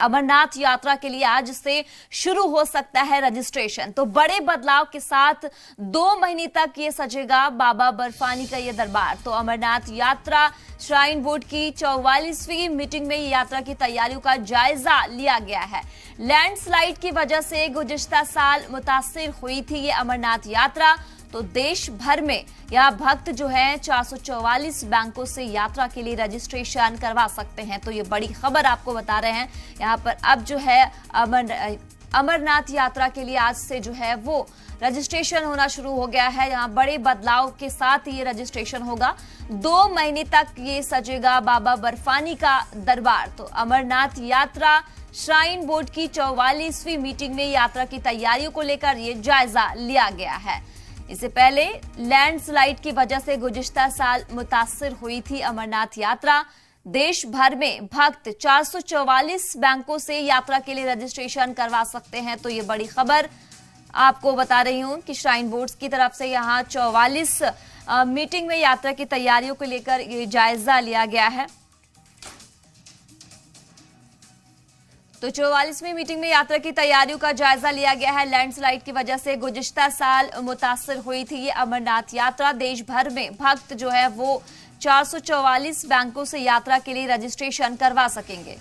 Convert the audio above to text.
अमरनाथ यात्रा के लिए आज से शुरू हो सकता है रजिस्ट्रेशन। तो बड़े बदलाव के साथ 2 महीने तक ये सजेगा बाबा बर्फानी का ये दरबार। तो अमरनाथ यात्रा श्राइन बोर्ड की 44वीं मीटिंग में ये यात्रा की तैयारियों का जायजा लिया गया है। लैंडस्लाइड की वजह से गुज़िश्ता साल मुतासिर हुई थी ये अमरनाथ यात्रा। तो देश भर में यहाँ भक्त जो है 444 बैंकों से यात्रा के लिए रजिस्ट्रेशन करवा सकते हैं। तो ये बड़ी खबर आपको बता रहे हैं। यहाँ पर अब जो है अमरनाथ यात्रा के लिए आज से जो है वो रजिस्ट्रेशन होना शुरू हो गया है। यहाँ बड़े बदलाव के साथ ये रजिस्ट्रेशन होगा। 2 महीने तक ये सजेगा बाबा बर्फानी का दरबार। तो अमरनाथ यात्रा श्राइन बोर्ड की 44वीं मीटिंग में यात्रा की तैयारियों को लेकर ये जायजा लिया गया है। इससे पहले लैंडस्लाइड की वजह से गुज़िश्ता साल मुतासिर हुई थी अमरनाथ यात्रा। देश भर में भक्त 444 बैंकों से यात्रा के लिए रजिस्ट्रेशन करवा सकते हैं। तो ये बड़ी खबर आपको बता रही हूं कि श्राइन बोर्ड की तरफ से यहां 44 मीटिंग में यात्रा की तैयारियों को लेकर ये जायजा लिया गया है। तो 44वीं मीटिंग में यात्रा की तैयारियों का जायजा लिया गया है। लैंडस्लाइड की वजह से गुज़िश्ता साल मुतासिर हुई थी ये अमरनाथ यात्रा। देश भर में भक्त जो है वो 444 बैंकों से यात्रा के लिए रजिस्ट्रेशन करवा सकेंगे।